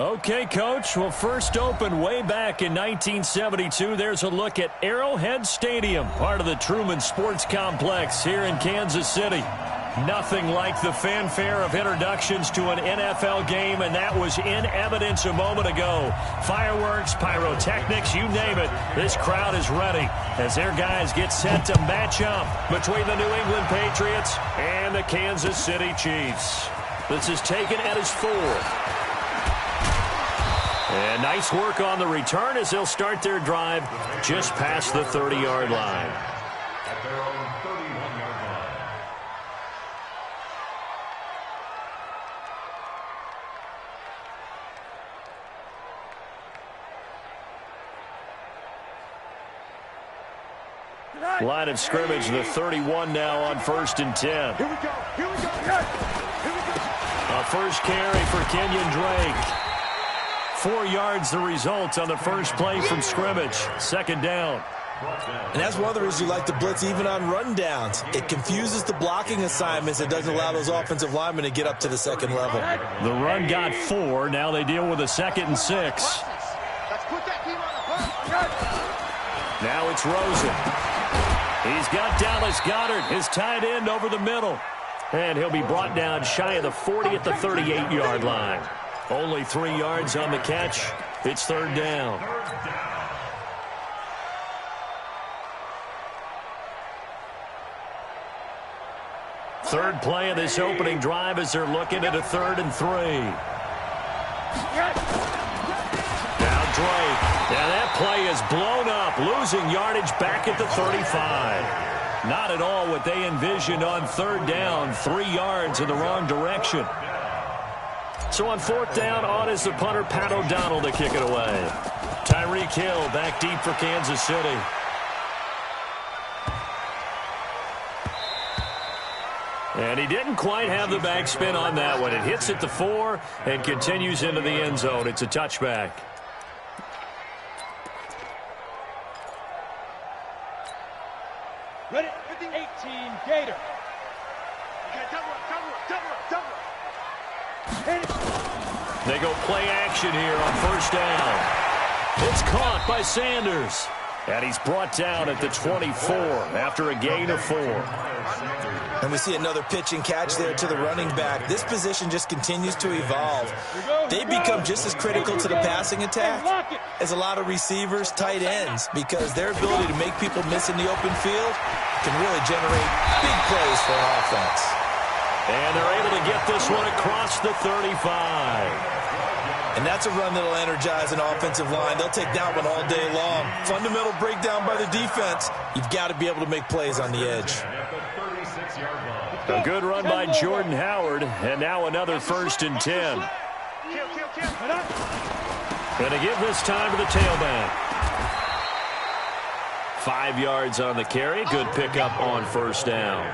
Okay, Coach. Well, first opened way back in 1972. There's a look at Arrowhead Stadium, part of the Truman Sports Complex here in Kansas City. Nothing like the fanfare of introductions to an NFL game, and that was in evidence a moment ago. Fireworks, pyrotechnics, you name it. This crowd is ready as their guys get set to match up between the New England Patriots and the Kansas City Chiefs. This is taken at his 4. And nice work on the return as they'll start their drive just past the 30-yard line. At their own 31-yard line. Line of scrimmage, the 31 now on 1st and 10. Here we go. Here we go. Here we go. A first carry for Kenyon Drake. 4 yards the result on the first play from scrimmage. 2nd down. And that's one of the reasons you like to blitz even on run downs. It confuses the blocking assignments. It doesn't allow those offensive linemen to get up to the second level. The run got 4. Now they deal with a 2nd and 6. Let's put that team on the front. Now it's Rosen. He's got Dallas Goedert, his tight end, over the middle. And he'll be brought down shy of the 40 at the 38-yard line. Only 3 yards on the catch. It's 3rd down. Third play of this opening drive as they're looking at a 3rd and 3. Now Drake. Now that play is blown up, losing yardage back at the 35. Not at all what they envisioned on 3rd down. 3 yards in the wrong direction. So on 4th down, on is the punter, Pat O'Donnell, to kick it away. Tyreek Hill back deep for Kansas City. And he didn't quite have the backspin on that one. It hits at the 4 and continues into the end zone. It's a touchback. Ready? 18, Gator. They go play action here on 1st down. It's caught by Sanders. And he's brought down at the 24 after a gain of 4. And we see another pitch and catch there to the running back. This position just continues to evolve. They become just as critical to the passing attack as a lot of receivers, tight ends, because their ability to make people miss in the open field can really generate big plays for an offense. And they're able to get this one across the 35. And that's a run that'll energize an offensive line. They'll take that one all day long. Fundamental breakdown by the defense. You've got to be able to make plays on the edge. A good run by Jordan Howard, and now another 1st and 10. Going to give this time to the tailback. 5 yards on the carry. Good pickup on 1st down.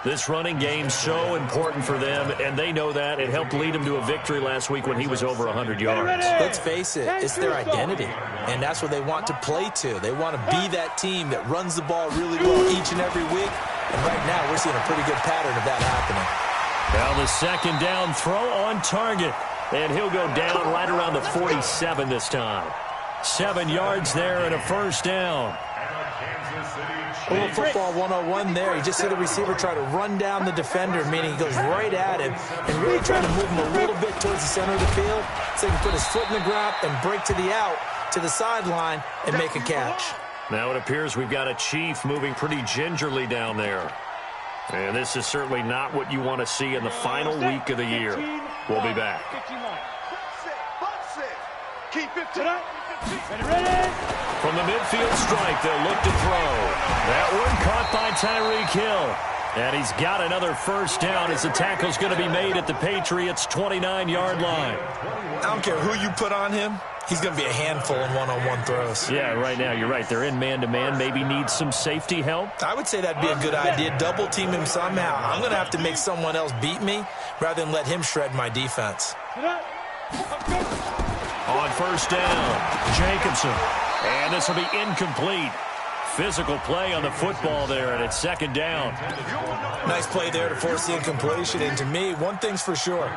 This running game's so important for them, and they know that. It helped lead them to a victory last week when he was over 100 yards. Let's face it, it's their identity, and that's what they want to play to. They want to be that team that runs the ball really well each and every week, and right now we're seeing a pretty good pattern of that happening. Now the 2nd down throw on target, and he'll go down right around the 47 this time. 7 yards there and a 1st down. A little football 101 there. You just see the receiver try to run down the defender, meaning he goes right at him and really trying to move him a little bit towards the center of the field so he can put his foot in the ground and break to the out, to the sideline, and make a catch. Now it appears we've got a Chief moving pretty gingerly down there. And this is certainly not what you want to see in the final week of the year. We'll be back. Keep it tonight. Ready? From the midfield stripe, they'll look to throw. That one caught by Tyreek Hill. And he's got another 1st down as the tackle's going to be made at the Patriots' 29-yard line. I don't care who you put on him. He's going to be a handful in one-on-one throws. Yeah, right now, you're right. They're in man-to-man. Maybe need some safety help. I would say that'd be a good idea. Double team him somehow. I'm going to have to make someone else beat me rather than let him shred my defense. On 1st down, Jacobson. And this will be incomplete. Physical play on the football there, and it's second down. Nice play there to force the incompletion. And to me, one thing's for sure.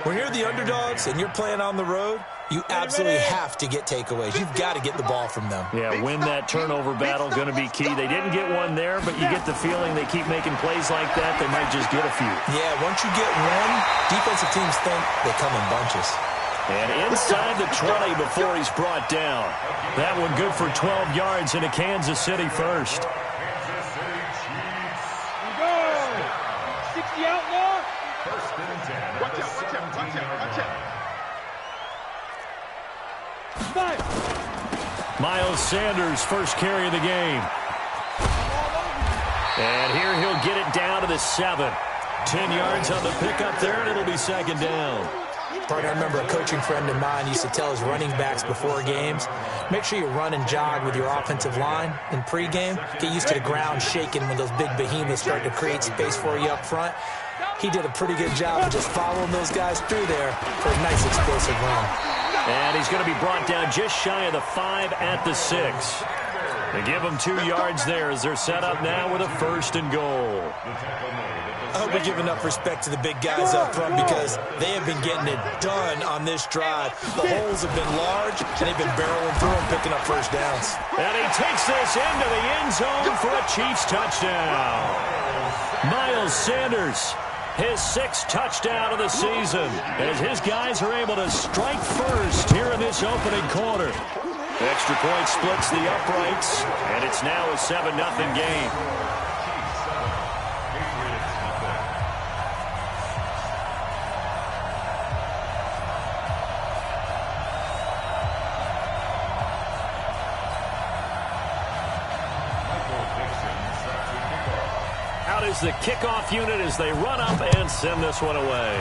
When you're the underdogs and you're playing on the road, you absolutely have to get takeaways. You've got to get the ball from them. Yeah, win that turnover battle, going to be key. They didn't get one there, but you get the feeling they keep making plays like that, they might just get a few. Yeah, once you get one, defensive teams think they come in bunches. And inside the 20 before he's brought down. That one good for 12 yards into Kansas City first. Go! 60 out now. First and 10. Watch out, watch out, watch out, watch out. Miles Sanders, first carry of the game. And here he'll get it down to the 7. 10 yards on the pickup there, and it'll be second down. Partner, I remember a coaching friend of mine used to tell his running backs before games, make sure you run and jog with your offensive line in pregame. Get used to the ground shaking when those big behemoths start to create space for you up front. He did a pretty good job of just following those guys through there for a nice explosive run. And he's going to be brought down just shy of the 5 at the 6. They give him 2 yards there as they're set up now with a first and goal. I hope we give enough respect to the big guys up front because they have been getting it done on this drive. The holes have been large, and they've been barreling through them, picking up first downs. And he takes this into the end zone for a Chiefs touchdown. Miles Sanders, his 6th touchdown of the season, as his guys are able to strike first here in this opening quarter. Extra point splits the uprights, and it's now a 7-0 game. Out is the kickoff unit as they run up and send this one away.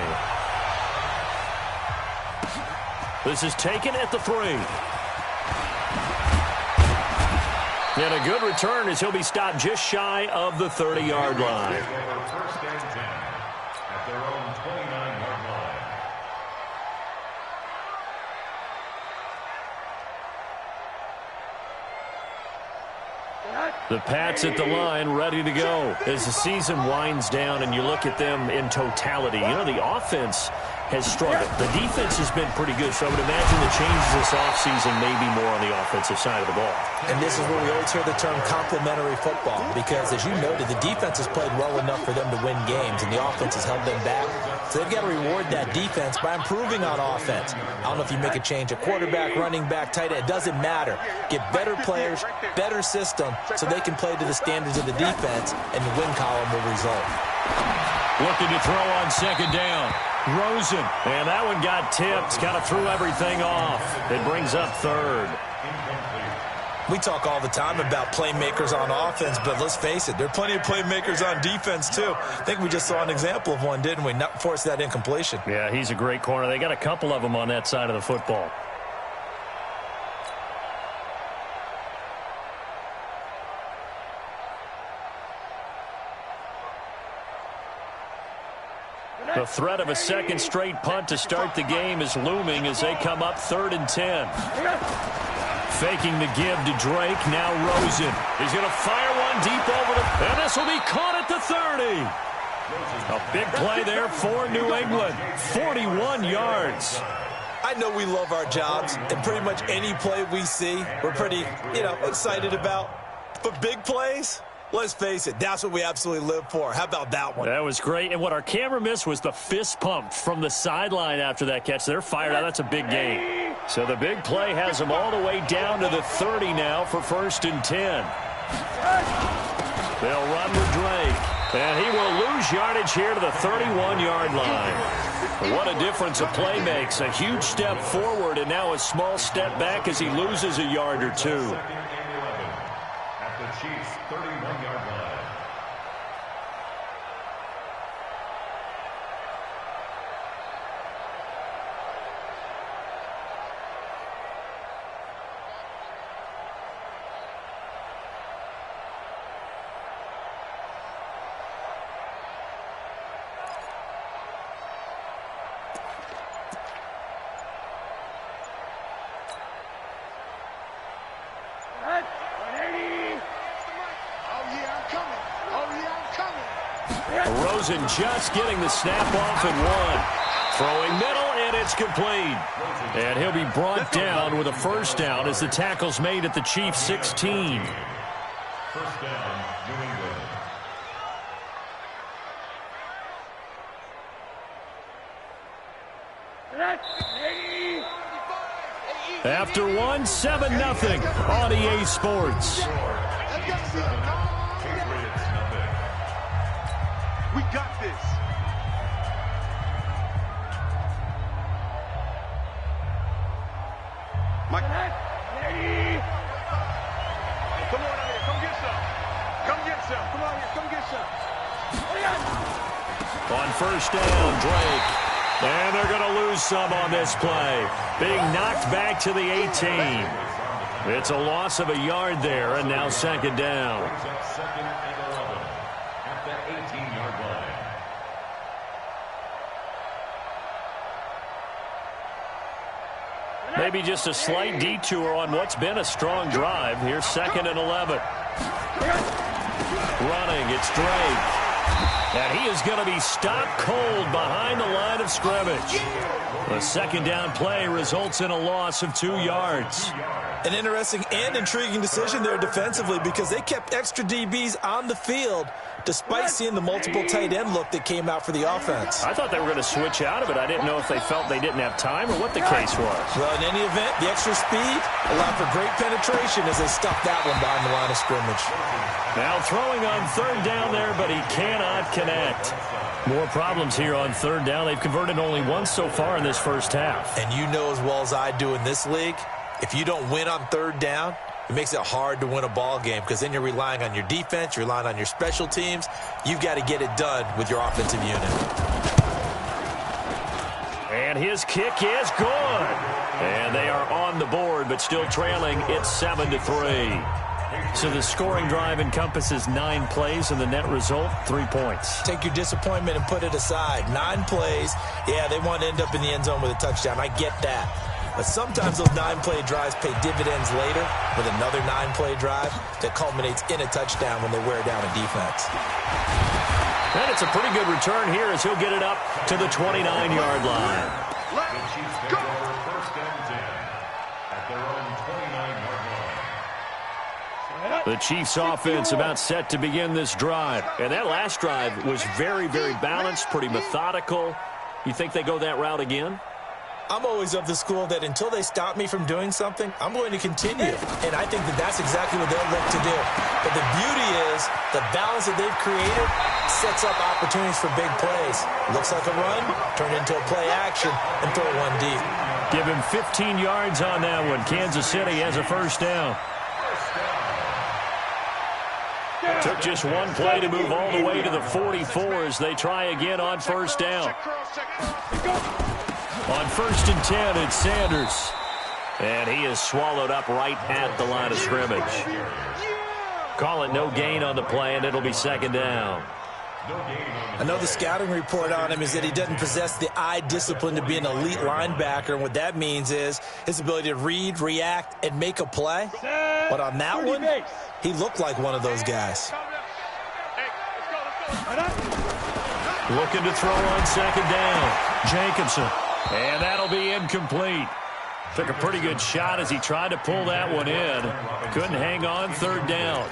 This is taken at the 3. And a good return as he'll be stopped just shy of the 30-yard line. First and 10 at their own 29-yard line. The Pats at the line ready to go as the season winds down and you look at them in totality. You know, the offense has struggled. The defense has been pretty good, so I would imagine the changes this offseason may be more on the offensive side of the ball. And this is where we always hear the term complementary football because, as you noted, the defense has played well enough for them to win games, and the offense has held them back. So they've got to reward that defense by improving on offense. I don't know if you make a change, a quarterback, running back, tight end, it doesn't matter. Get better players, better system, so they can play to the standards of the defense, and the win column will result. Looking to throw on second down. Rosen, and that one got tipped, kind of threw everything off. It brings up 3rd. We talk all the time about playmakers on offense, but let's face it, there are plenty of playmakers on defense, too. I think we just saw an example of one, didn't we? Not force that incompletion. Yeah, he's a great corner. They got a couple of them on that side of the football. The threat of a second straight punt to start the game is looming as they come up 3rd and 10. Faking the give to Drake, now Rosen. He's going to fire one deep over the... And this will be caught at the 30. A big play there for New England. 41 yards. I know we love our jobs, and pretty much any play we see, we're pretty, excited about. But big plays... Let's face it, that's what we absolutely live for. How about that one? That was great. And what our camera missed was the fist pump from the sideline after that catch. They're fired out. That's a big gain. So the big play has them all the way down to the 30 now for 1st and 10. They'll run with Drake. And he will lose yardage here to the 31-yard line. What a difference a play makes. A huge step forward and now a small step back as he loses a yard or 2. At the Chiefs' 31-yard line. throws and just getting the snap off and one. Throwing middle, and it's complete. And he'll be brought down with a first down as the tackle's made at the Chiefs' 16. First down, New England. After one, 7-0 on EA Sports. Patriots, nothing. We got this. Mike. Come on out here. Come get some. Come get some. Come on here. Come get some. On first down, Drake. And they're going to lose some on this play. Being knocked back to the 18. It's a loss of a yard there, and now second down. Brings up second and 11 at the 18-yard line. Maybe just a slight detour on what's been a strong drive. Here's second and 11. Running, it's Drake. And he is going to be stopped cold behind the line of scrimmage. The second down play results in a loss of 2 yards. An interesting and intriguing decision there defensively because they kept extra DBs on the field despite seeing the multiple tight end look that came out for the offense. I thought they were going to switch out of it. I didn't know if they felt they didn't have time or what the case was. Well, in any event, the extra speed allowed for great penetration as they stuffed that one behind the line of scrimmage. Now throwing on third down there, but he cannot connect. More problems here on third down. They've converted only once so far in this first half. And you know as well as I do in this league, if you don't win on third down, it makes it hard to win a ball game because then you're relying on your defense, you're relying on your special teams. You've got to get it done with your offensive unit. And his kick is good. And they are on the board, but still trailing. It's 7-3. So the scoring drive encompasses 9 plays, and the net result, 3 points. Take your disappointment and put it aside. 9 plays. Yeah, they want to end up in the end zone with a touchdown. I get that. But sometimes those 9-play drives pay dividends later with another 9-play drive that culminates in a touchdown when they wear down a defense. And it's a pretty good return here as he'll get it up to the 29-yard line. The Chiefs take over first and 10 at their own 29-yard line. The Chiefs offense about set to begin this drive. And that last drive was very, very balanced, pretty methodical. You think they go that route again? I'm always of the school that until they stop me from doing something, I'm going to continue. And I think that that's exactly what they'll look to do. But the beauty is the balance that they've created sets up opportunities for big plays. Looks like a run, turn into a play action, and throw one deep. Give him 15 yards on that one. Kansas City has a first down. Took just one play to move all the way to the 44 as they try again on first down. On first and 10, it's Sanders. And he is swallowed up right at the line of scrimmage. Call it no gain on the play, and it'll be second down. I know the scouting report on him is that he doesn't possess the eye discipline to be an elite linebacker. And what that means is his ability to read, react, and make a play. But on that one, he looked like one of those guys. Looking to throw on second down. Jacobson. And that'll be incomplete. Took a pretty good shot as he tried to pull that one in. Couldn't hang on third down.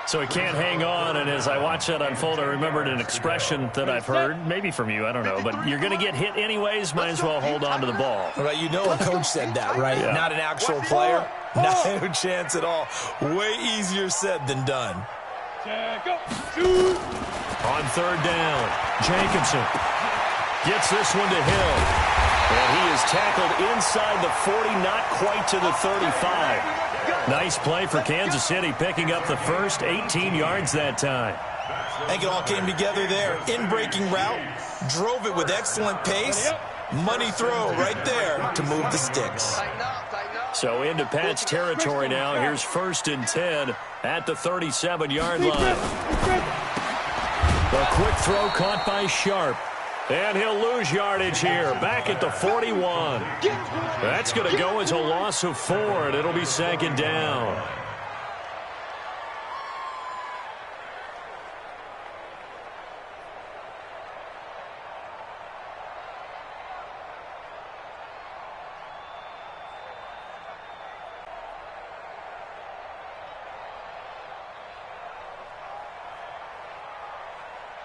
So he can't hang on, and as I watch that unfold, I remembered an expression that I've heard, maybe from you, I don't know, but you're going to get hit anyways, might as well hold on to the ball. Right, you know a coach said that, right? Yeah. Not an actual player. No chance at all. Way easier said than done. On third down, Jacobson gets this one to Hill. And he is tackled inside the 40, not quite to the 35. Nice play for Kansas City, picking up the first 18 yards that time. I think it all came together there. In-breaking route, drove it with excellent pace. Money throw right there to move the sticks. So into Pat's territory now. Here's first and 10 at the 37-yard line. A quick throw caught by Sharp. And he'll lose yardage here, back at the 41. That's going to go as a loss of 4, and it'll be second down.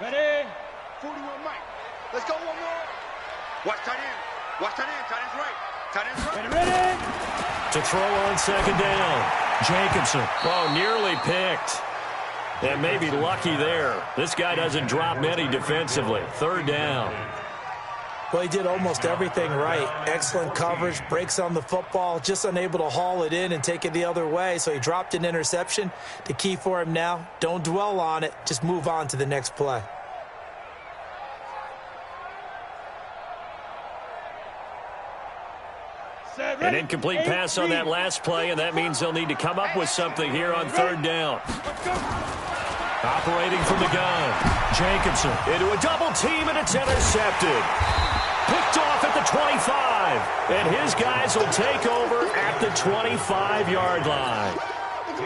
Ready? 41 Mike. Let's go one more. Watch tight end. Watch tight end. Tight end's right. Tight end's right. Ready? To throw on second down. Jacobson. Oh, nearly picked. And maybe lucky there. This guy doesn't drop many defensively. Third down. Well, he did almost everything right. Excellent coverage, breaks on the football, just unable to haul it in and take it the other way, so he dropped an interception. The key for him now, don't dwell on it, just move on to the next play. An incomplete pass on that last play, and that means they'll need to come up with something here on third down. Operating from the gun, Jacobson into a double team, and it's intercepted. Picked off at the 25, and his guys will take over at the 25-yard line.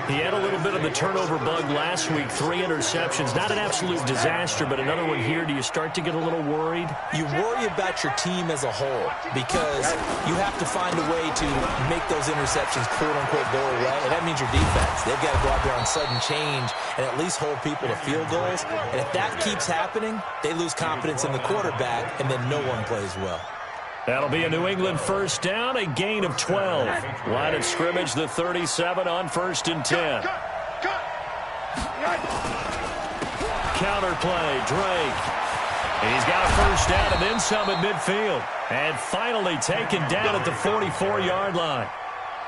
He had a little bit of the turnover bug last week, 3 interceptions. Not an absolute disaster, but another one here. Do you start to get a little worried? You worry about your team as a whole because you have to find a way to make those interceptions quote-unquote go away, and that means your defense. They've got to go out there on sudden change and at least hold people to field goals. And if that keeps happening, they lose confidence in the quarterback, and then no one plays well. That'll be a New England first down, a gain of 12. Line of scrimmage, the 37 on 1st and 10. Counter play, Drake. He's got a first down and then some at midfield. And finally taken down at the 44-yard line.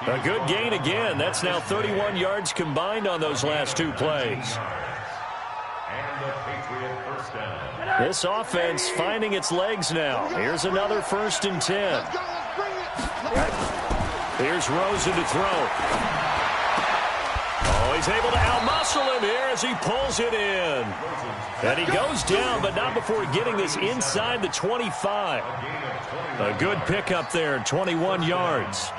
A good gain again. That's now 31 yards combined on those last 2 plays. And the Patriot first down. This offense finding its legs now. Here's another 1st and 10. Here's Rosen to throw. Oh, he's able to outmuscle him here as he pulls it in. And he goes down, but not before getting this inside the 25. A good pickup there, 21 yards.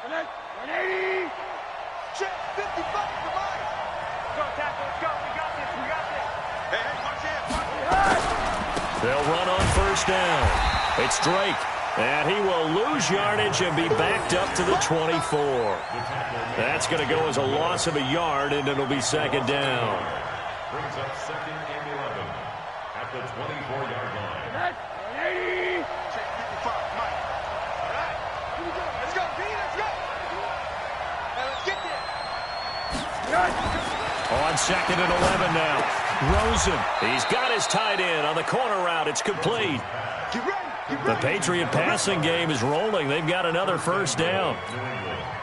180. Check 55. Come on. Go, tackle. Let's go. We got this. We got this. Hey, watch it. They'll run on first down. It's Drake. And he will lose yardage and be backed up to the 24. That's going to go as a loss of a yard, and it'll be second down. Brings up 2nd and 11 at the 24-yard line. 180. Check 55. Mike. All right. Here we go. Let's go, B. Let's go. Now let's get there. On 2nd and 11 now. Rosen. He's got his tight end on the corner route. It's complete. Get ready. The Patriot passing game is rolling. They've got another first down.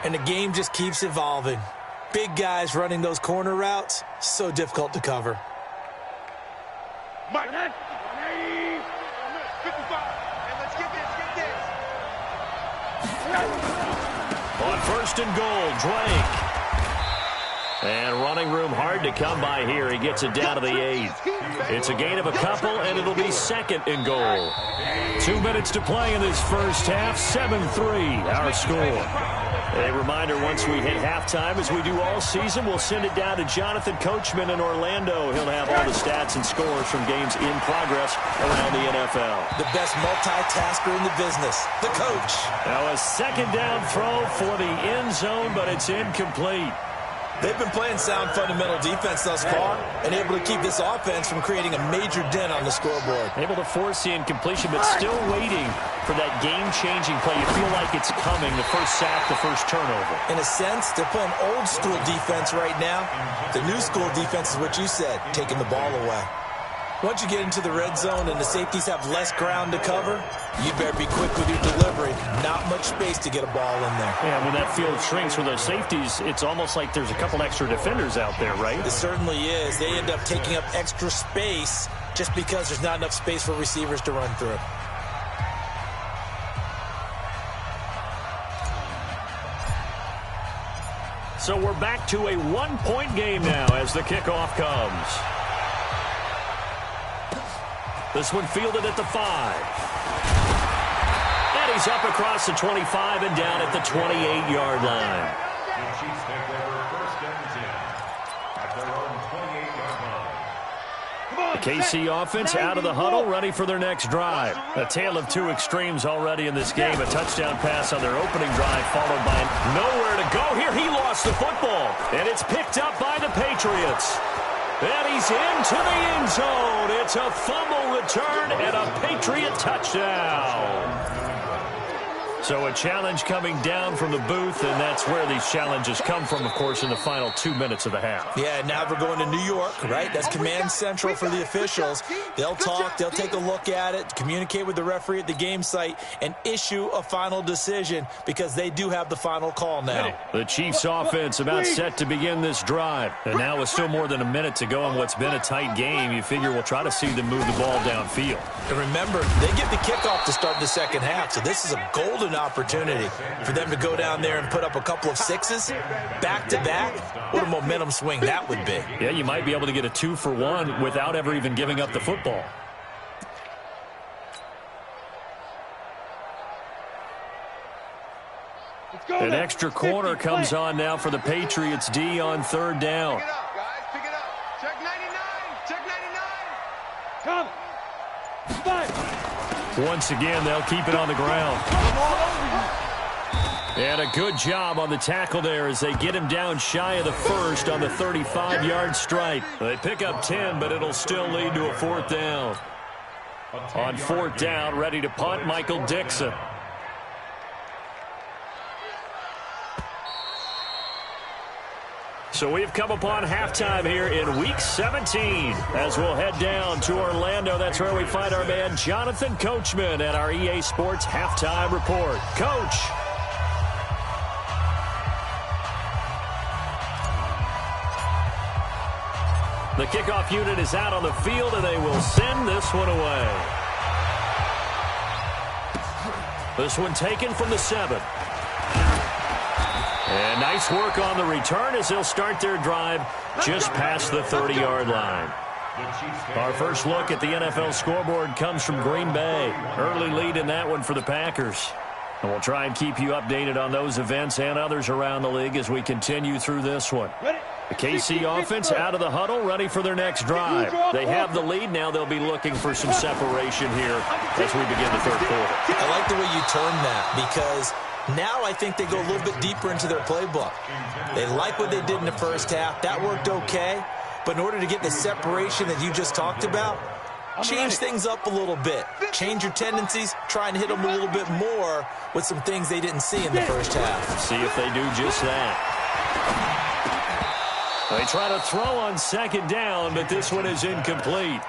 And the game just keeps evolving. Big guys running those corner routes, so difficult to cover. Mike. 180. 55. And let's get this. On 1st and goal, Drake. And running room hard to come by here. He gets it down to the 8. It's a gain of a couple, and it'll be 2nd and goal. 2 minutes to play in this first half. 7-3, our score. A reminder, once we hit halftime, as we do all season, we'll send it down to Jonathan Coachman in Orlando. He'll have all the stats and scores from games in progress around the NFL. The best multitasker in the business, the coach. Now a second down throw for the end zone, but it's incomplete. They've been playing sound fundamental defense thus far and able to keep this offense from creating a major dent on the scoreboard. Able to force the incompletion, but still waiting for that game-changing play. You feel like it's coming, the first sack, the first turnover. In a sense, they're playing old-school defense right now. The new-school defense is what you said, taking the ball away. Once you get into the red zone and the safeties have less ground to cover, you better be quick with your delivery. Not much space to get a ball in there. Yeah, when that field shrinks with those safeties, it's almost like there's a couple extra defenders out there, right? It certainly is. They end up taking up extra space just because there's not enough space for receivers to run through. So we're back to a one-point game now as the kickoff comes. This one fielded at the 5. And he's up across the 25 and down at the 28-yard line. The Chiefs take over 1st and 10 at their own 28-yard line. The KC offense out of the huddle, ready for their next drive. A tale of 2 extremes already in this game. A touchdown pass on their opening drive, followed by nowhere to go. Here he lost the football, and it's picked up by the Patriots. And he's into the end zone. It's a fumble return and a Patriot touchdown. So a challenge coming down from the booth, and that's where these challenges come from, of course, in the final 2 minutes of the half. Yeah, now we're going to New York, right? That's command central for the officials. They'll talk, they'll take a look at it, communicate with the referee at the game site, and issue a final decision because they do have the final call now. The Chiefs offense about set to begin this drive. And now with still more than a minute to go in what's been a tight game, you figure we'll try to see them move the ball downfield. And remember, they get the kickoff to start the second half, so this is a golden opportunity for them to go down there and put up a couple of sixes back-to-back. What a momentum swing that would be. Yeah, you might be able to get a 2-for-1 without ever even giving up the football. An extra corner comes on now for the Patriots D on third down. Pick it up, guys. Pick it up. Check 99. Check 99. Come. Once again, they'll keep it on the ground. And a good job on the tackle there as they get him down shy of the first on the 35-yard strike. They pick up 10, but it'll still lead to a fourth down. On fourth down, ready to punt, Michael Dixon. So we've come upon halftime here in Week 17 as we'll head down to Orlando. That's where we find our man Jonathan Coachman at our EA Sports Halftime Report. Coach. The kickoff unit is out on the field, and they will send this one away. This one taken from the 7. And nice work on the return as they'll start their drive just past the 30-yard line. Our first look at the NFL scoreboard comes from Green Bay. Early lead in that one for the Packers. And we'll try and keep you updated on those events and others around the league as we continue through this one. The KC offense out of the huddle, ready for their next drive. They have the lead. Now they'll be looking for some separation here as we begin the third quarter. I like the way you turn that because now I think they go a little bit deeper into their playbook. They like what they did in the first half. That worked okay. But in order to get the separation that you just talked about, change things up a little bit. Change your tendencies. Try and hit them a little bit more with some things they didn't see in the first half. See if they do just that. They try to throw on second down, but this one is incomplete.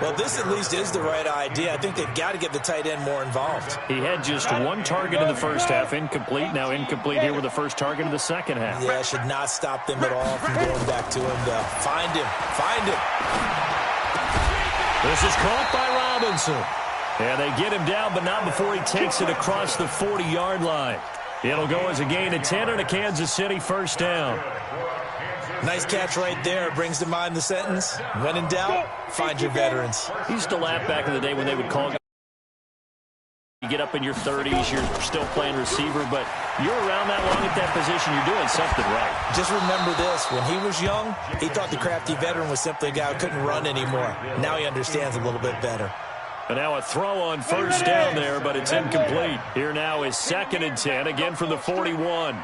Well, this at least is the right idea. I think they've got to get the tight end more involved. He had just one target in the first half, incomplete. Now incomplete here with the first target in the second half. Yeah, should not stop them at all from going back to him, though. Find him. Find him. This is caught by Robinson. And they get him down, but not before he takes it across the 40-yard line. It'll go as a gain of 10 and a Kansas City first down. Nice catch right there. Brings to mind the sentence, when in doubt, find your veterans. He used to laugh back in the day when they would call guys. You get up in your 30s, you're still playing receiver, but you're around that long at that position, you're doing something right. Just remember this. When he was young, he thought the crafty veteran was simply a guy who couldn't run anymore. Now he understands a little bit better. And now a throw on first down there, but it's incomplete. Here now is 2nd and 10, again from the 41.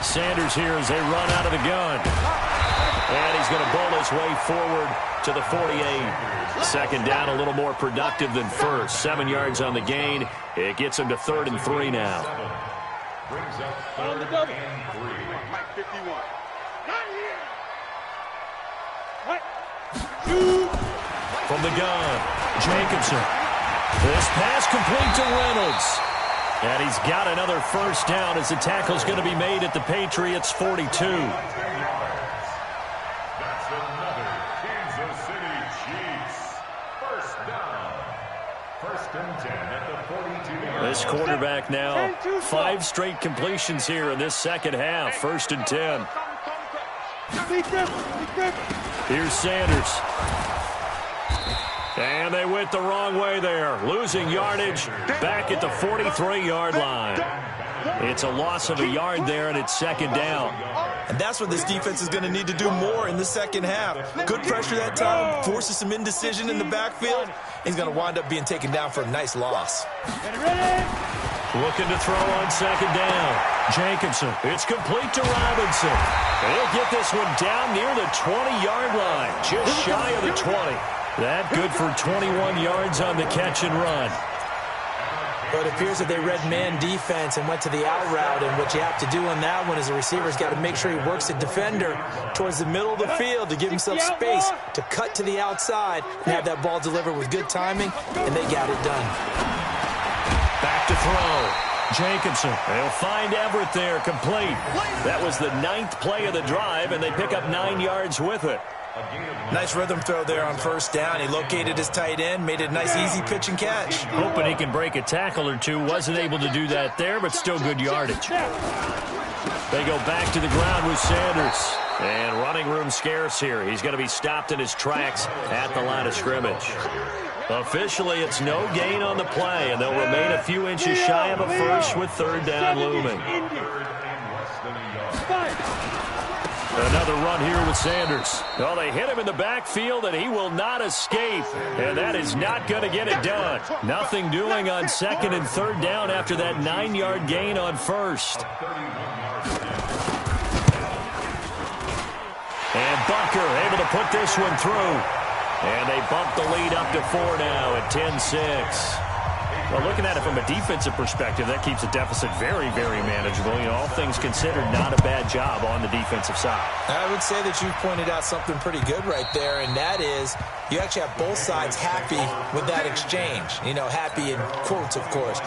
Sanders here as they run out of the gun. And he's going to bowl his way forward to the 48. Second down, a little more productive than first. 7 yards on the gain. It gets him to 3rd and 3 now. Brings up 3rd and 3. Mike 51. From the gun, Jacobson. This pass complete to Reynolds. And he's got another first down as the tackle's going to be made at the Patriots' 42. That's another Kansas City Chiefs. First down. 1st and 10 at the 42. This quarterback now, 5 straight completions here in this second half. 1st and 10. Here's Sanders. And they went the wrong way there. Losing yardage back at the 43-yard line. It's a loss of a yard there, and it's 2nd down. And that's what this defense is going to need to do more in the second half. Good pressure that time, forces some indecision in the backfield. He's going to wind up being taken down for a nice loss. Looking to throw on 2nd down. Jenkinson, it's complete to Robinson. He'll get this one down near the 20-yard line, just shy of the 20. That good for 21 yards on the catch and run. But it appears that they read man defense and went to the out route, and what you have to do on that one is the receiver's got to make sure he works the defender towards the middle of the field to give himself space to cut to the outside and have that ball delivered with good timing, and they got it done. Back to throw. Jenkinson, they'll find Everett there, complete. That was the 9th play of the drive, and they pick up 9 yards with it. Nice rhythm throw there on first down. He located his tight end, made it a nice, easy pitch and catch. Hoping he can break a tackle or two. Wasn't able to do that there, but still good yardage. They go back to the ground with Sanders. And running room scarce here. He's going to be stopped in his tracks at the line of scrimmage. Officially, it's no gain on the play, and they'll remain a few inches shy of a first with third down looming. Another run here with Sanders. Oh, they hit him in the backfield, and he will not escape. And that is not going to get it done. Nothing doing on second and third down after that 9-yard gain on first. And Bunker able to put this one through. And they bump the lead up to 4 now at 10-6. Well, looking at it from a defensive perspective, that keeps the deficit very, very manageable. You know, all things considered, not a bad job on the defensive side. I would say that you've pointed out something pretty good right there, and that is you actually have both sides happy with that exchange. You know, happy in quotes, of course.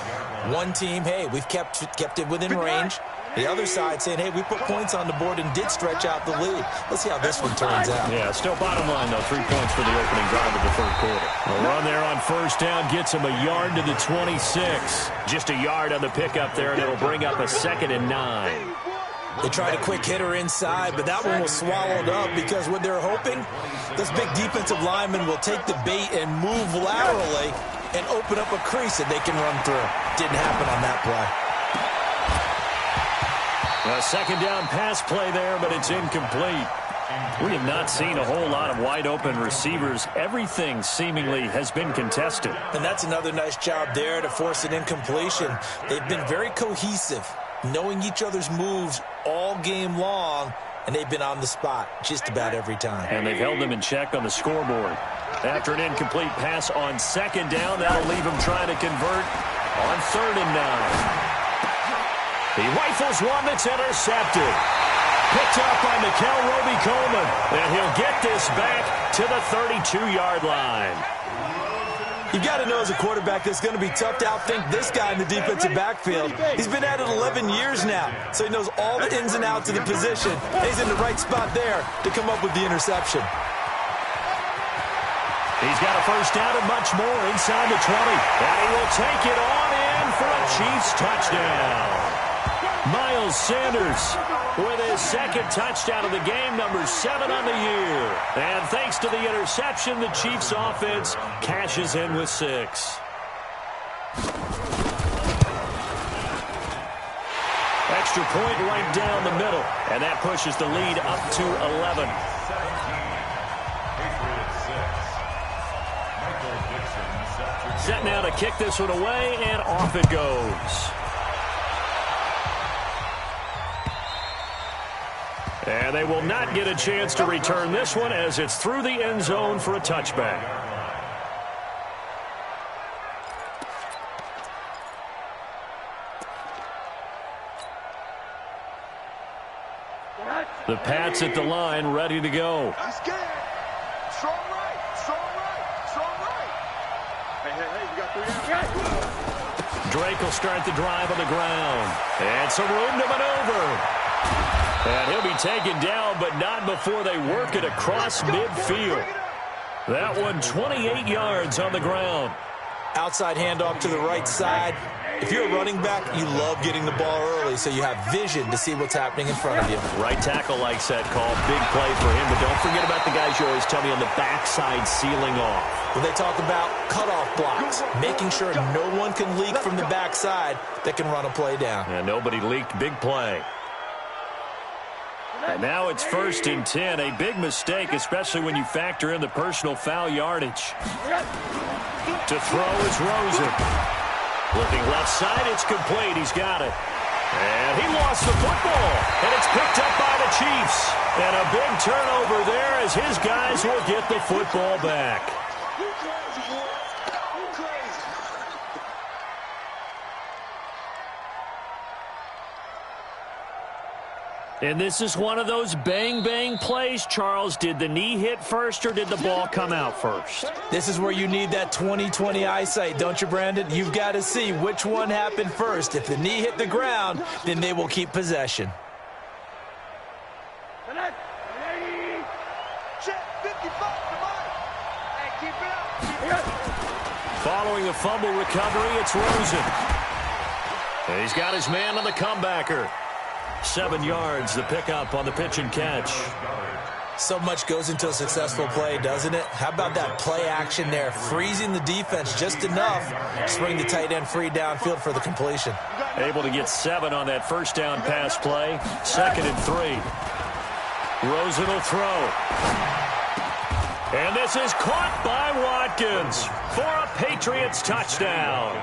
One team, hey, we've kept it within range. The other side saying, hey, we put points on the board and did stretch out the lead. Let's see how this one turns out. Yeah, still bottom line, though. 3 points for the opening drive of the third quarter. A run there on first down gets him a yard to the 26. Just a yard on the pickup there, and it'll bring up a 2nd and 9. They tried a quick hitter inside, but that one was swallowed up because what they're hoping, this big defensive lineman will take the bait and move laterally and open up a crease that they can run through. Didn't happen on that play. A second down pass play there, but it's incomplete. We have not seen a whole lot of wide-open receivers. Everything seemingly has been contested. And that's another nice job there to force an incompletion. They've been very cohesive, knowing each other's moves all game long, and they've been on the spot just about every time. And they've held them in check on the scoreboard. After an incomplete pass on second down, that'll leave them trying to convert on 3rd and 9. He rifles one that's intercepted. Picked up by Mikel Roby-Coleman. And he'll get this back to the 32-yard line. You've got to know as a quarterback it's going to be tough to outthink this guy in the defensive backfield. He's been at it 11 years now, so he knows all the ins and outs of the position. And he's in the right spot there to come up with the interception. He's got a first down and much more inside the 20. And he will take it on in for a Chiefs touchdown. Miles Sanders with his 2nd touchdown of the game, number 7 on the year. And thanks to the interception, the Chiefs offense cashes in with 6. Extra point right down the middle, and that pushes the lead up to 11. Set now to kick this one away, and off it goes. And they will not get a chance to return this one as it's through the end zone for a touchback. The Pats at the line, ready to go. I'm scared. Strong right, strong right, strong right. Hey, you got 3 down. Drake will start the drive on the ground. And some room to maneuver. And he'll be taken down, but not before they work it across midfield. That one 28 yards on the ground. Outside handoff to the right side. If you're a running back, you love getting the ball early so you have vision to see what's happening in front of you. Right tackle likes that call. Big play for him, but don't forget about the guys you always tell me on the backside sealing off. When they talk about cutoff blocks, making sure no one can leak from the backside that can run a play down. And nobody leaked. Big play. And now it's 1st and 10. A big mistake, especially when you factor in the personal foul yardage. To throw is Rosen. Looking left side, it's complete. He's got it. And he lost the football, and it's picked up by the Chiefs. And a big turnover there as his guys will get the football back. And this is one of those bang-bang plays, Charles. Did the knee hit first or did the ball come out first? This is where you need that 20/20 eyesight, don't you, Brandon? You've got to see which one happened first. If the knee hit the ground, then they will keep possession. Following the fumble recovery, it's Rosen. And he's got his man on the comebacker. 7 yards, the pickup on the pitch and catch. So much goes into a successful play, doesn't it? How about that play action there? Freezing the defense just enough to bring the tight end free downfield for the completion. Able to get 7 on that first down pass play. 2nd and 3. Rosen will throw. And this is caught by Watkins for a Patriots touchdown.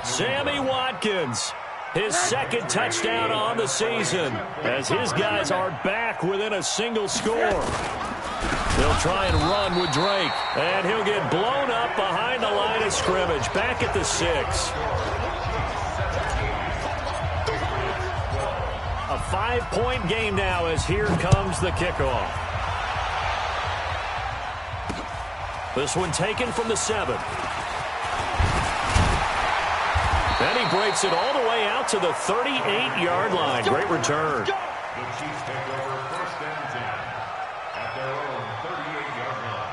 Sammy Watkins, his 2nd touchdown on the season, as his guys are back within a single score. They'll try and run with Drake, and he'll get blown up behind the line of scrimmage, back at the 6. A 5-point game now as here comes the kickoff. This one taken from the 7. And he breaks it all the way out to the 38-yard line. Great return. The Chiefs take over 1st and 10 at their own 38-yard line.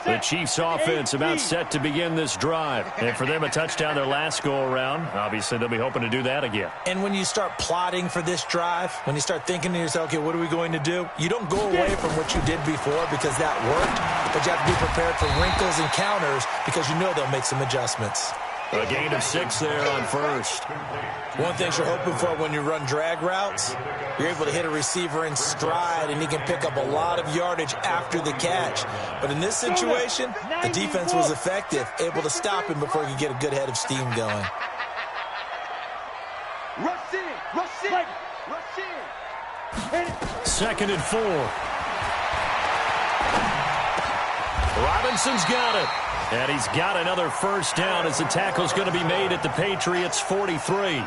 The Chiefs offense about set to begin this drive. And for them, a touchdown their last go-around. Obviously, they'll be hoping to do that again. And when you start plotting for this drive, when you start thinking to yourself, okay, what are we going to do? You don't go away from what you did before because that worked, but you have to be prepared for wrinkles and counters because you know they'll make some adjustments. A gain of 6 there on first. One thing you're hoping for when you run drag routes, you're able to hit a receiver in stride, and he can pick up a lot of yardage after the catch. But in this situation, the defense was effective, able to stop him before he could get a good head of steam going. Rush in, rush in, rush in. 2nd and 4. Robinson's got it. And he's got another first down as the tackle's going to be made at the Patriots' 43.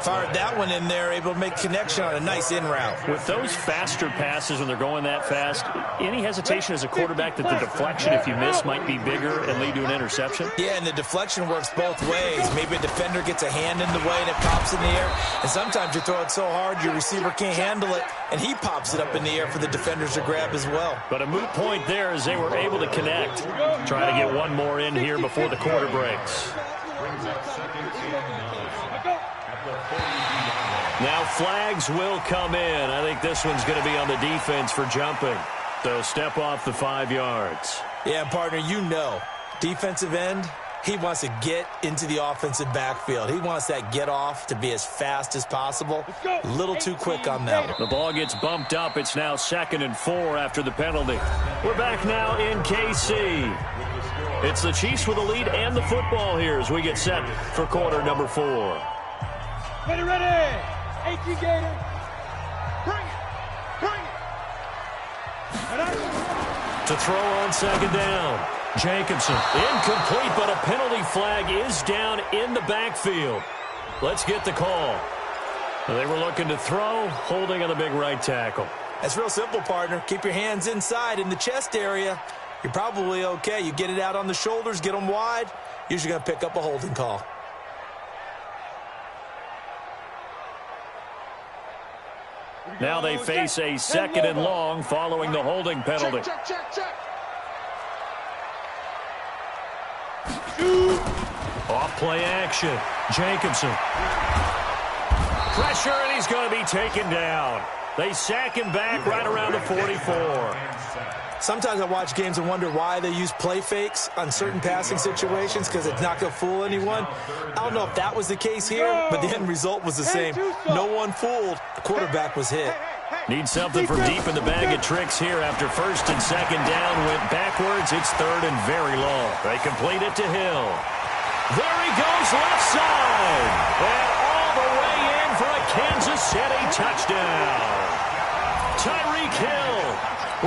Fired that one in there, able to make connection on a nice in route. With those faster passes when they're going that fast, any hesitation as a quarterback that the deflection, if you miss, might be bigger and lead to an interception? Yeah, and the deflection works both ways. Maybe a defender gets a hand in the way and it pops in the air. And sometimes you throw it so hard your receiver can't handle it, and he pops it up in the air for the defenders to grab as well. But a moot point there as they were able to connect. Try to get one more in here before the quarter breaks. Now flags will come in. I think this one's going to be on the defense for jumping. So step off the 5 yards. Yeah, partner, you know, defensive end, he wants to get into the offensive backfield. He wants that get off to be as fast as possible. A little too quick on that one. The ball gets bumped up. It's now 2nd and 4 after the penalty. We're back now in KC. It's the Chiefs with the lead and the football here as we get set for quarter number 4. Ready, ready. 18 Gator. Bring it. Bring it. To throw on 2nd down. Jacobson incomplete, but a penalty flag is down in the backfield. Let's get the call. They were looking to throw, holding on the big right tackle. That's real simple, partner. Keep your hands inside in the chest area. You're probably okay. You get it out on the shoulders, get them wide. Usually going to pick up a holding call. Now they face a 2nd and long following the holding penalty. Check, check, check. Off play action. Jacobson. Pressure, and he's going to be taken down. They sack him back right around the 44. Sometimes I watch games and wonder why they use play fakes on certain passing situations because it's not going to fool anyone. I don't know if that was the case here, but the end result was the same. No one fooled. The quarterback was hit. Need something from deep in the bag of tricks here after first and second down went backwards. It's third and very long. They complete it to Hill. There he goes left side. And all the way in for a Kansas City touchdown. Tyreek Hill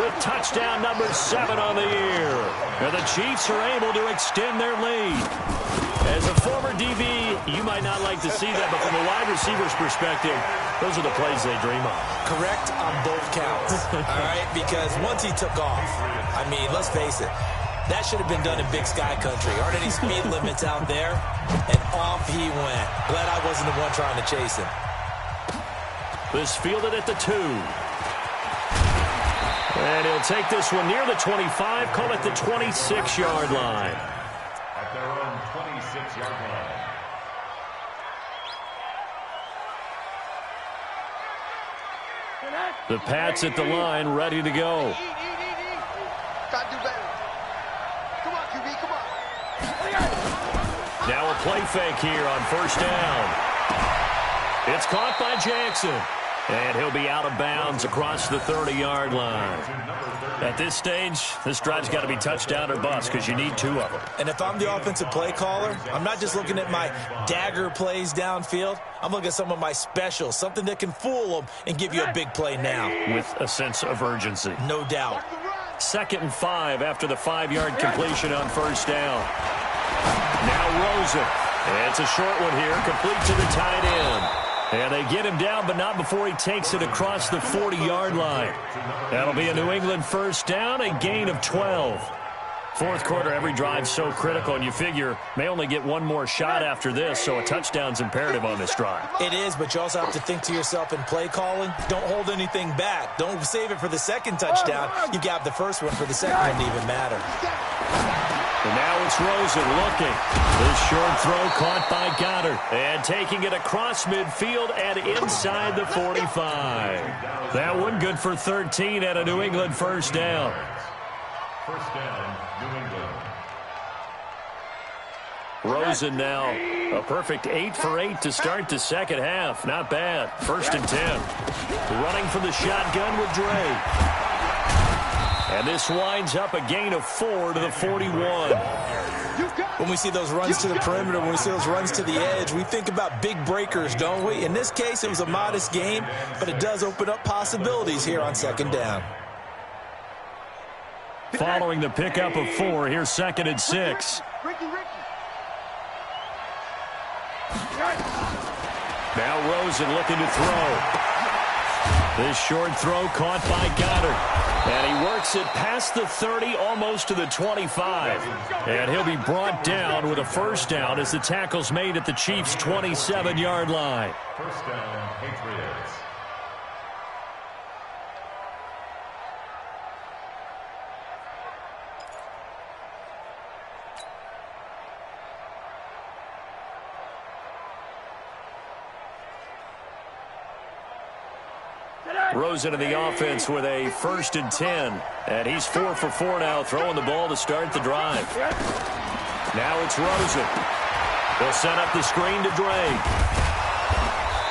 with touchdown number 7 on the year. And the Chiefs are able to extend their lead. As a former DB, you might not like to see that, but from a wide receiver's perspective, those are the plays they dream of. Correct on both counts, all right? Because once he took off, I mean, let's face it, that should have been done in Big Sky Country. Aren't any speed limits out there? And off he went. Glad I wasn't the one trying to chase him. This fielded at the 2. And he'll take this one near the 25, call it the 26-yard line. At their own 26-yard line. The Pats at the line, ready to go. Gotta do better. Come on, QB, come on. Now a play fake here on first down. It's caught by Jackson. And he'll be out of bounds across the 30-yard line. At this stage, this drive's got to be touchdown or bust because you need 2 of them. And if I'm the offensive play caller, I'm not just looking at my dagger plays downfield. I'm looking at some of my specials, something that can fool them and give you a big play now. With a sense of urgency. No doubt. 2nd and 5 after the 5-yard completion on first down. Now Rosen. It's a short one here, complete to the tight end. And they get him down, but not before he takes it across the 40-yard line. That'll be a New England first down, a gain of 12. Fourth quarter, every drive so critical, and you figure may only get one more shot after this, so a touchdown's imperative on this drive. It is, but you also have to think to yourself in play calling, don't hold anything back. Don't save it for the second touchdown. You got the first one for the second one to even matter. And now it's Rosen looking. This short throw caught by Goddard. And taking it across midfield and inside the 45. That one good for 13 at a New England first down. First down, New England. Rosen now a perfect 8 for 8 to start the second half. Not bad. 1st and 10. Running from the shotgun with Dre. And this winds up a gain of 4 to the 41. When we see those runs to the perimeter, when we see those runs to the edge, we think about big breakers, don't we? In this case, it was a modest game, but it does open up possibilities here on second down. Following the pickup of 4, here's 2nd and 6. Now Rosen looking to throw. This short throw caught by Goddard. And he works it past the 30, almost to the 25. And he'll be brought down with a first down as the tackle's made at the Chiefs' 27-yard line. First down, Patriots. Rosen in the offense with a 1st and 10. And he's 4 for 4 now, throwing the ball to start the drive. Now it's Rosen. They'll set up the screen to Dre.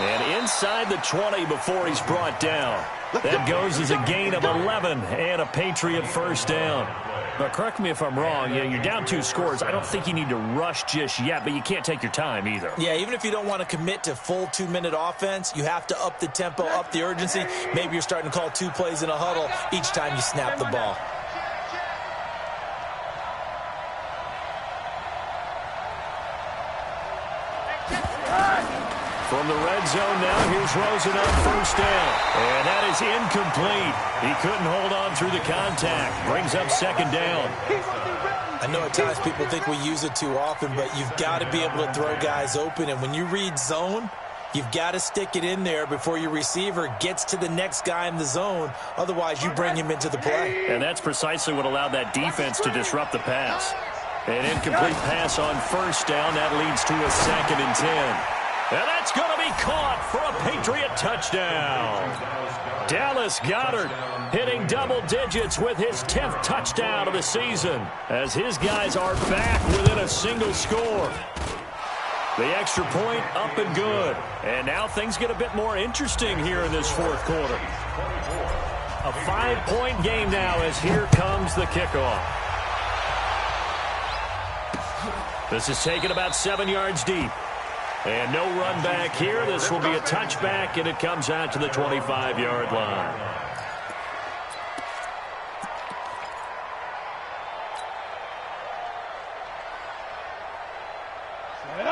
And inside the 20 before he's brought down. That goes as a gain of 11 and a Patriot first down. But correct me if I'm wrong, you're down 2 scores. I don't think you need to rush just yet, but you can't take your time either. Yeah, even if you don't want to commit to full 2-minute offense, you have to up the tempo, up the urgency. Maybe you're starting to call 2 plays in a huddle each time you snap the ball. From the red zone now, here's Rosen on first down. And that is incomplete. He couldn't hold on through the contact. Brings up second down. I know at times people think we use it too often, but you've got to be able to throw guys open. And when you read zone, you've got to stick it in there before your receiver gets to the next guy in the zone. Otherwise, you bring him into the play. And that's precisely what allowed that defense to disrupt the pass. An incomplete pass on first down. That leads to a 2nd and 10. And that's going to be caught for a Patriot touchdown. Dallas Goedert hitting double digits with his 10th touchdown of the season as his guys are back within a single score. The extra point up and good. And now things get a bit more interesting here in this fourth quarter. A 5-point game now as here comes the kickoff. This is taken about 7 yards deep. And no run back here. This will be a touchback, and it comes out to the 25-yard line.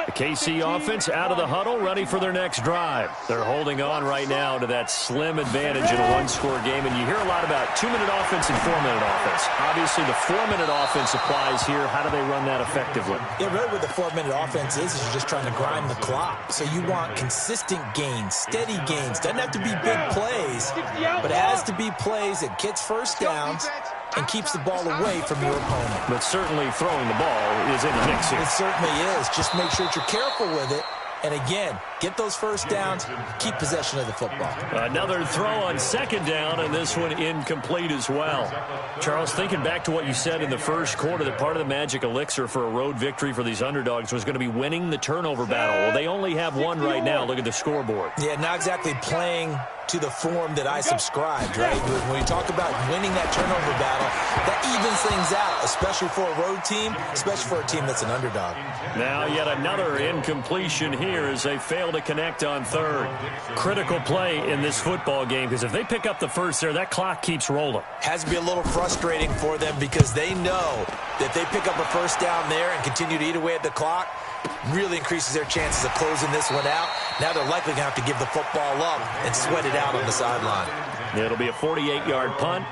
The KC offense out of the huddle, ready for their next drive. They're holding on right now to that slim advantage in a one-score game, and you hear a lot about 2-minute offense and 4-minute offense. Obviously, the 4-minute offense applies here. How do they run that effectively? Yeah, really what the 4-minute offense is you're just trying to grind the clock. So you want consistent gains, steady gains. Doesn't have to be big plays, but it has to be plays that gets first downs and keeps the ball away from your opponent. But certainly throwing the ball is in the mix here. It certainly is. Just make sure that you're careful with it. And again, get those first downs, keep possession of the football. Another throw on second down, and this one incomplete as well. Charles, thinking back to what you said in the first quarter, that part of the magic elixir for a road victory for these underdogs was going to be winning the turnover battle. Well, they only have one right now. Look at the scoreboard. Yeah, not exactly playing to the form that I subscribed, right? When you talk about winning that turnover battle, that evens things out, especially for a road team, especially for a team that's an underdog. Now yet another incompletion here as they fail to connect on third. Critical play in this football game, because if they pick up the first there, that clock keeps rolling. Has to be a little frustrating for them because they know that they pick up a first down there and continue to eat away at the clock, really increases their chances of closing this one out. Now they're likely going to have to give the football up and sweat it out on the sideline. It'll be a 48-yard punt,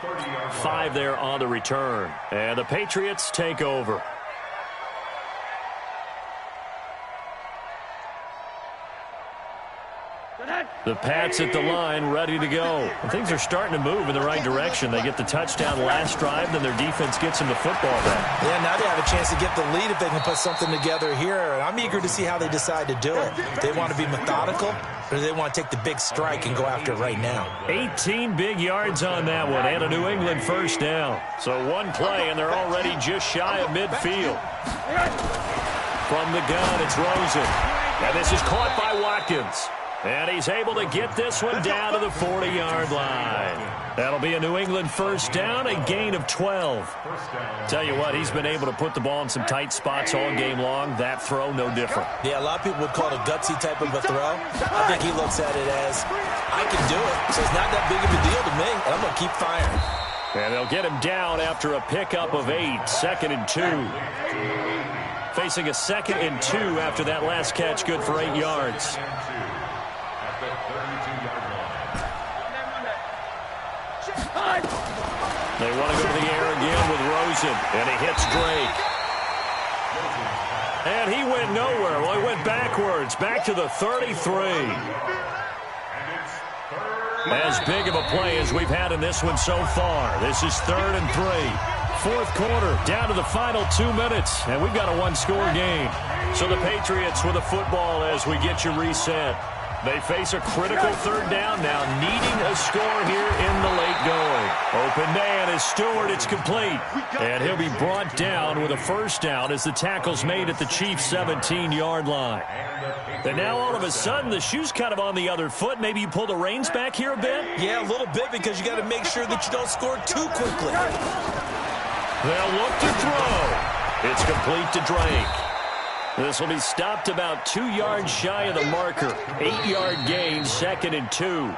5 there on the return. And the Patriots take over. The Pats at the line, ready to go. And things are starting to move in the right direction. They get the touchdown last drive, then their defense gets them the football back. Yeah, now they have a chance to get the lead if they can put something together here. And I'm eager to see how they decide to do it. They want to be methodical, or do they want to take the big strike and go after it right now? 18 big yards on that one, and a New England first down. So one play, and they're already just shy of midfield. From the gun, it's Rosen. And this is caught by Watkins. And he's able to get this one down to the 40-yard line. That'll be a New England first down, a gain of 12. Tell you what, he's been able to put the ball in some tight spots all game long. That throw, no different. Yeah, a lot of people would call it a gutsy type of a throw. I think he looks at it as, I can do it, so it's not that big of a deal to me, and I'm going to keep firing. And they'll get him down after a pickup of 8, 2nd and 2. Facing a 2nd and 2 after that last catch, good for 8 yards. They want to go to the air again with Rosen, and he hits Drake. And he went nowhere. Well, he went backwards, back to the 33. As big of a play as we've had in this one so far. This is 3rd and 3. Fourth quarter, down to the final 2 minutes, and we've got a one-score game. So the Patriots with a football as we get you reset. They face a critical 3rd down now, needing a score here in the late going. Open man is Stewart. It's complete. And he'll be brought down with a first down as the tackle's made at the Chiefs' 17-yard line. And now all of a sudden the shoe's kind of on the other foot. Maybe you pull the reins back here a bit? Yeah, a little bit, because you got to make sure that you don't score too quickly. They'll look to throw. It's complete to Drake. This will be stopped about 2 yards shy of the marker. 8-yard gain, 2nd and 2.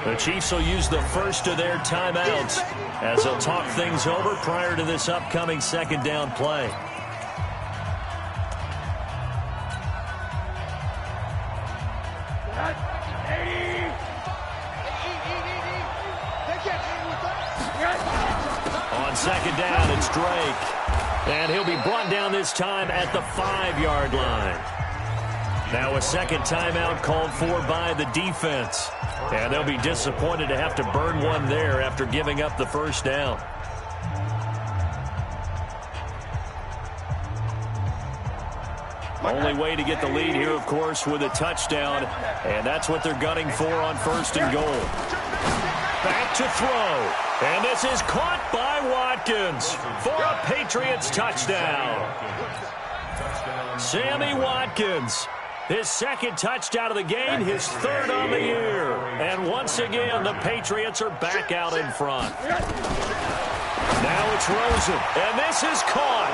The Chiefs will use the first of their timeouts as they'll talk things over prior to this upcoming 2nd down play. On 2nd down, it's Drake. And he'll be brought down this time at the 5-yard line. Now a second timeout called for by the defense. And they'll be disappointed to have to burn one there after giving up the first down. Only way to get the lead here, of course, with a touchdown, and that's what they're gunning for on 1st and goal. Back to throw, and this is caught by Watkins for a Patriots touchdown. Sammy Watkins, his 2nd touchdown of the game, his 3rd on the year. And once again, the Patriots are back out in front. Now it's Rosen, and this is caught,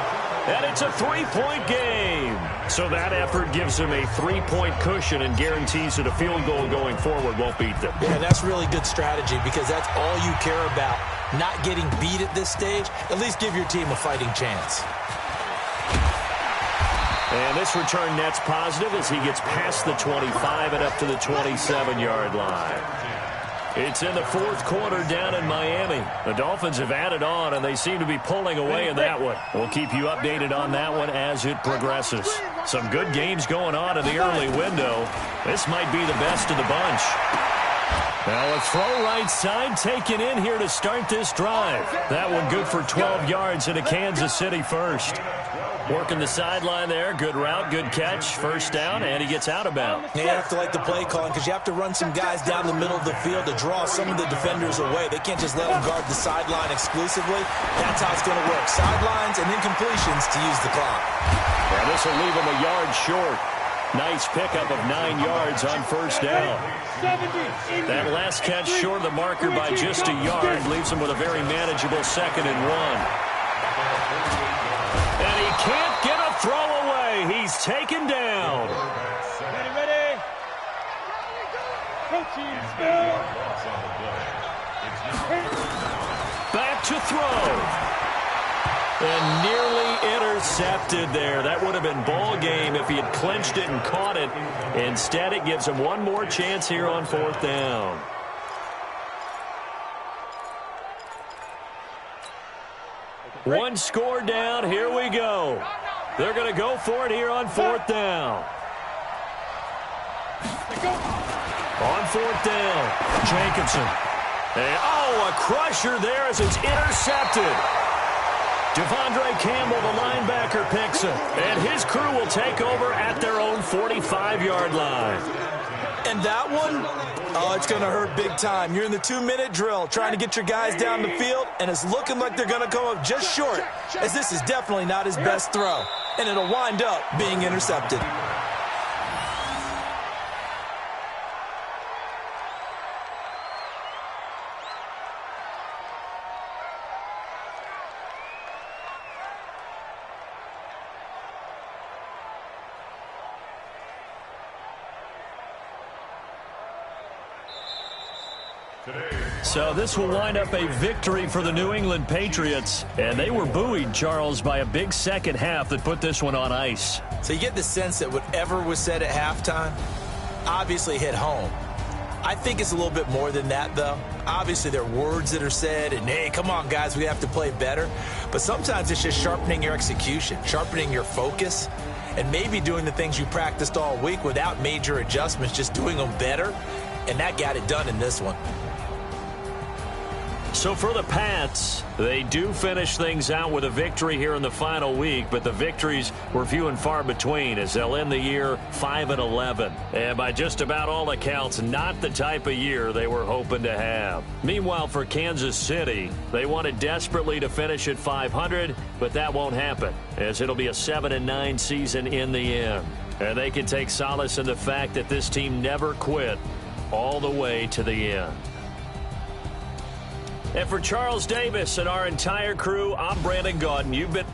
and it's a 3-point game. So that effort gives them a 3-point cushion and guarantees that a field goal going forward won't beat them. Yeah, that's really good strategy because that's all you care about, not getting beat at this stage. At least give your team a fighting chance. And this return net's positive as he gets past the 25 and up to the 27-yard line. It's in the 4th quarter down in Miami. The Dolphins have added on, and they seem to be pulling away in that one. We'll keep you updated on that one as it progresses. Some good games going on in the early window. This might be the best of the bunch. Now a throw right side taken in here to start this drive. That one good for 12 yards into Kansas City first. Working the sideline there. Good route, good catch. 1st down, and he gets out of bounds. You have to like the play calling because you have to run some guys down the middle of the field to draw some of the defenders away. They can't just let them guard the sideline exclusively. That's how it's going to work. Sidelines and incompletions to use the clock. Well, this will leave him a yard short. Nice pickup of 9 yards on 1st down. That last catch short of the marker by just a yard leaves him with a very manageable 2nd and 1. And he can't get a throw away. He's taken down. Ready. Back to throw. And nearly intercepted there. That would have been ball game if he had clinched it and caught it. Instead, it gives him one more chance here on 4th down. One score down. Here we go. They're going to go for it here on 4th down. On 4th down, Jacobson. And, a crusher there as it's intercepted. Devondre Campbell, the linebacker, picks it. And his crew will take over at their own 45-yard line. And that one, it's going to hurt big time. You're in the 2-minute drill trying to get your guys down the field, and it's looking like they're going to come up just short, as this is definitely not his best throw. And it'll wind up being intercepted. So this will wind up a victory for the New England Patriots. And they were buoyed, Charles, by a big second half that put this one on ice. So you get the sense that whatever was said at halftime obviously hit home. I think it's a little bit more than that, though. Obviously, there are words that are said, and, hey, come on, guys, we have to play better. But sometimes it's just sharpening your execution, sharpening your focus, and maybe doing the things you practiced all week without major adjustments, just doing them better. And that got it done in this one. So for the Pats, they do finish things out with a victory here in the final week, but the victories were few and far between as they'll end the year 5-11. And by just about all accounts, not the type of year they were hoping to have. Meanwhile, for Kansas City, they wanted desperately to finish at 500, but that won't happen as it'll be a 7-9 season in the end. And they can take solace in the fact that this team never quit all the way to the end. And for Charles Davis and our entire crew, I'm Brandon Gaudin. You've been